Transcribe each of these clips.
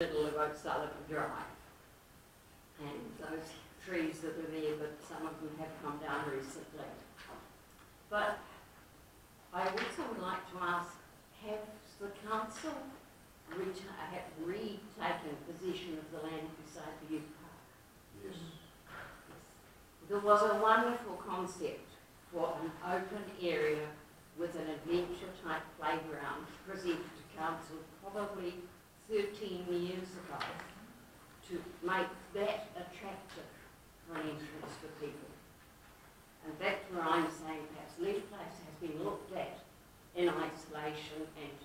middle of O'Sullivan Drive. And those trees that were there, but some of them have come down recently. But I also would like to ask, has the council retaken possession of the land beside the youth park? Yes. There was a wonderful concept for an open area with an adventure-type playground presented to council probably 13 years ago to make that attractive for an entrance for people. And that's where I'm saying perhaps Leith Place has been looked at in isolation and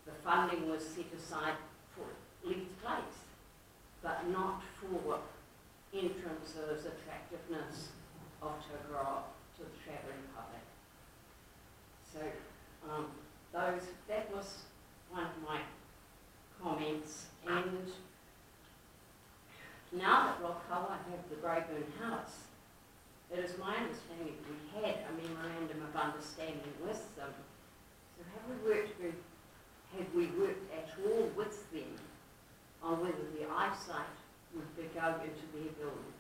the funding was set aside for Leith Place, but not for entrances, attractiveness of Tuggerah to the travelling public. So that was one of my comments. And now that Rockowa have the Greyburn House, it is my understanding that we had a memorandum of understanding with them. So have we worked at all with them on whether the eyesight would go into their building?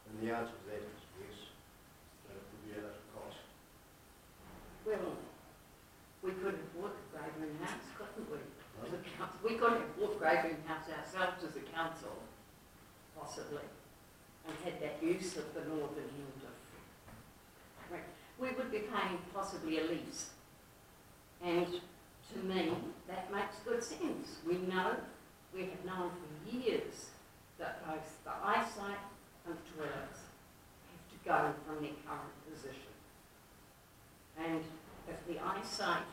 And the answer to that is yes, that it would be at a cost. Well, we could have bought the Greyburn House, couldn't we? We could have bought Greyburn House ourselves as a council, possibly, and had that use of the northern end of. We would be paying possibly a lease, and to me that makes good sense. We have known for years that both the eyesight and the toilets have to go from their current position, and if the eyesight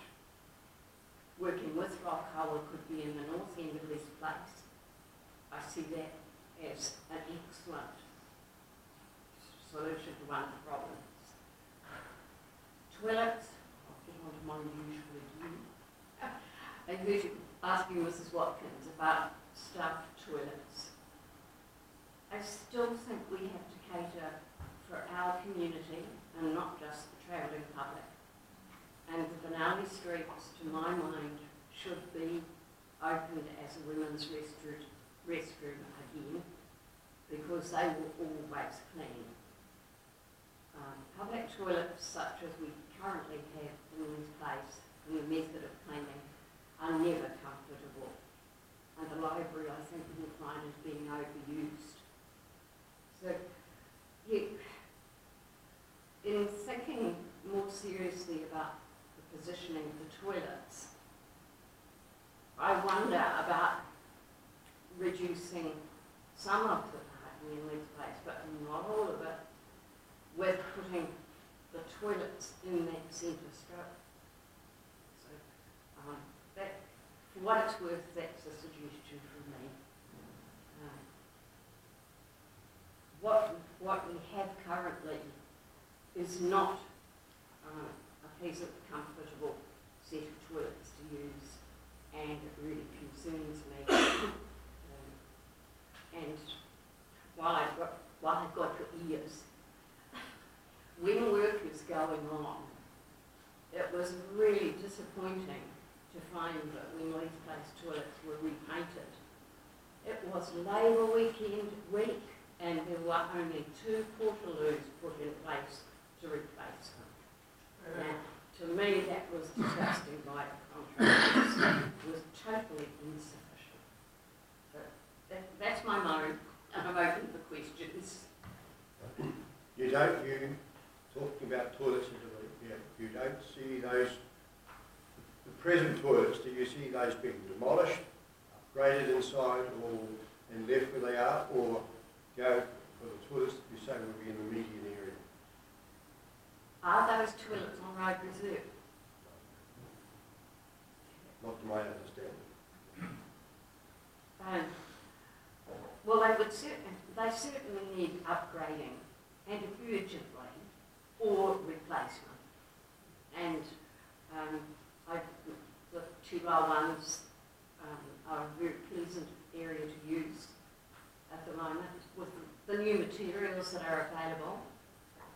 working with Rockowa could be in the north end of this place, I see that as an excellent solution to one of the problems. Toilets, I'll get on to mine usually do. I heard you asking Mrs. Watkins about staffed toilets. I still think we have to cater for our community and not just the travelling public. And the Benali streets, to my mind, should be opened as a women's restroom again, because they were always clean. Public toilets such as we currently have in this place, and the method of cleaning, are never comfortable. And the library, I think, will find is being overused. So, in thinking more seriously about positioning of the toilets, I wonder about reducing some of the parking in Leith Place, but not all of it, with putting the toilets in that centre stroke. So that, for what it's worth, that's a suggestion from me. What we have currently is not a piece of comfortable set of toilets to use, and it really concerns me. And while I've got your ears, when work is going on, it was really disappointing to find that when Leith Place toilets were repainted, it was Labour week, and there were only 2 portaloos put in place to replace them. Now, to me, that was disgusting by contrast. It was totally insufficient. So that's my moan, and I'm open for questions. Talking about toilets, you don't see those, the present toilets, do you see those being demolished, upgraded inside, or and left where they are, or go for the toilets that you say will be in the median area? Are those toilets on road reserve? Not to my understanding. Well, they certainly need upgrading, and urgently, or replacement. And the Chihuahua ones are a very pleasant area to use at the moment with the new materials that are available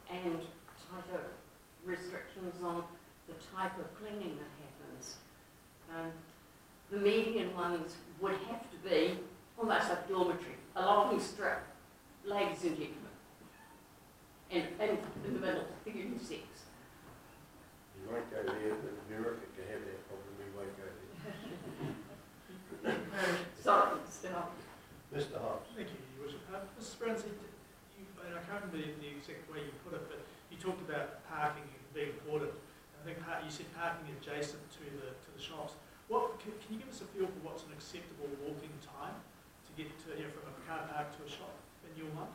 and tighter restrictions on the type of cleaning that happens. the median ones would have to be almost like dormitory, a long strip, ladies and gentlemen. And in the middle, the unisex. You won't go there, in America to have that problem, we won't go there. Sorry, stop. Mr. Hobbs. Thank you, Your Worship. Mrs. Brownsley, and I can't remember the exact way you put it, but you talked about parking being important. I think you said parking adjacent to the shops. Can you give us a feel for what's an acceptable walking time to get to from a car park to a shop in your mind?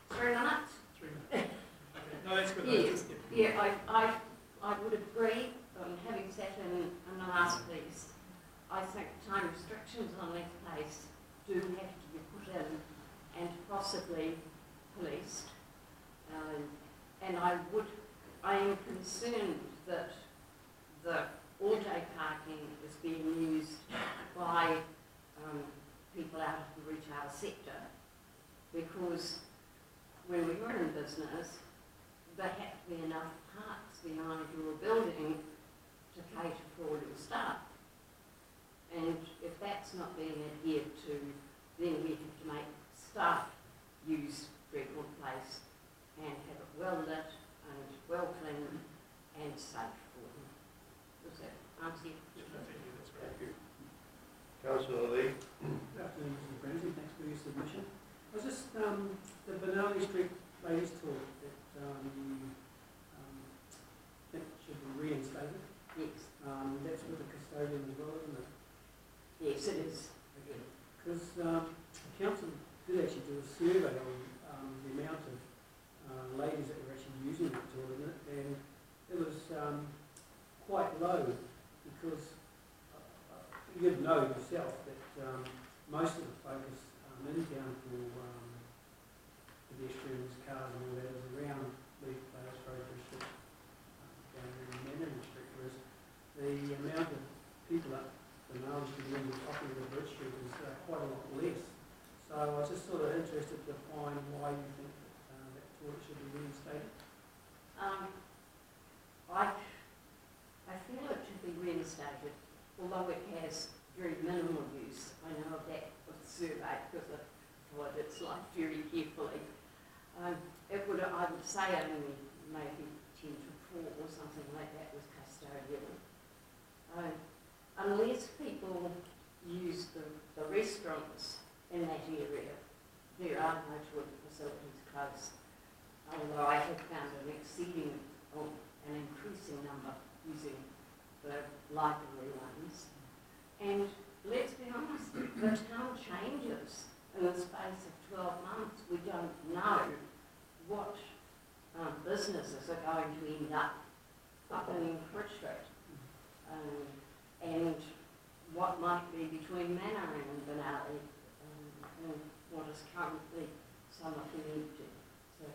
3 minutes? 3 minutes. Okay. No, that's good. Yes, I would agree. Having sat in the last piece, I think time restrictions on that place do have to be put in and possibly policed. And I am concerned that the all-day parking is being used by people out of the retail sector, because when we were in business, there had to be enough parks behind your building to cater for all your staff. And if that's not being adhered to, then we have to make staff use Redwood Place and have it well lit and well cleaned and safe for them. Does that answer your question? Thank you, that's great. Thank you. Councillor Lee. Good afternoon, Mr. Ramsey. Thanks for your submission. I was just, the Benali Street ladies talk that you think should be reinstated. Yes. That's with the custodian as well, isn't it? Yes, it is. Okay. Because the council did actually do a survey on the amount of ladies that were actually using the toilet, and it was quite low, because you'd know yourself that most of the focus in town for pedestrians, cars and all that is around Leaf Place, Road District, down there in Manning Street, whereas the amount of people up the Nile Street and the top of the Bridge Street is quite a lot less. So I was just sort of interested to find why you think that toilet should be reinstated. I feel it should be reinstated, although it has very minimal use. I know of that with the survey because I've followed its life very carefully. It would, I would say, only maybe 10 to 4 or something like that was custodial. Unless people use the restaurants in that area, there are no toilet facilities close. Although I have found an increasing number using the library ones. And let's be honest, the town changes in the space of 12 months. We don't know what businesses are going to end up in Bridge Street, and what might be between Mannering and Benali, and what is currently some of the empty. So,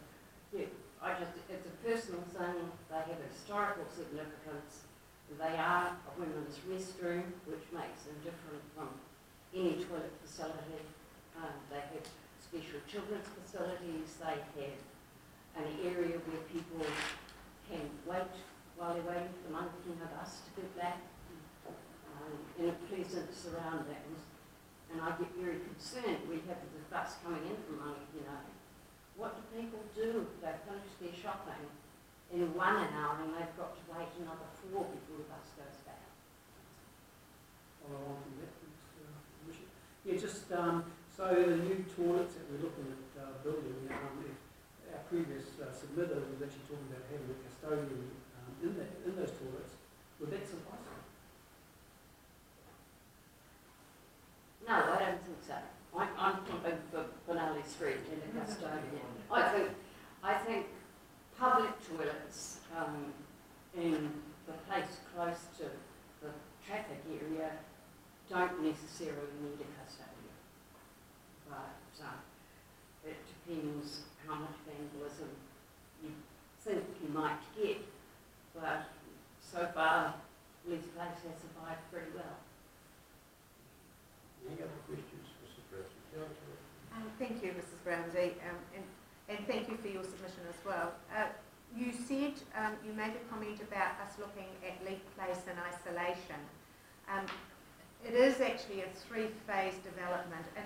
yeah, it's a personal thing. They have historical significance. They are a women's restroom, which makes them different from any toilet facility. They have special children's facilities. They have an area where people can wait while they're waiting for the monkey on a bus to get back, in a pleasant surroundings. And I get very concerned. We have the bus coming in from Monkey, what do people do if they finish their shopping in 1 hour and they've got to wait another 4 before the bus goes back? Follow on from that, Commission. Yeah, just so the new toilets that we're looking at building, our previous submitter was actually talking about having a custodian in those toilets. Would that suffice? No, I don't think so. I'm thinking for Benali Street and a custodian. I think public toilets in the place close to the traffic area don't necessarily need a custodian. But it depends how much vandalism you think you might get. But so far, Lee's Place has survived pretty well. Any other questions, Mrs. Brownsley? Thank you, Mrs. Ramsey, and thank you for your submission as well. You said, you made a comment about us looking at Leaf Place in isolation. it is actually a three-phase development, and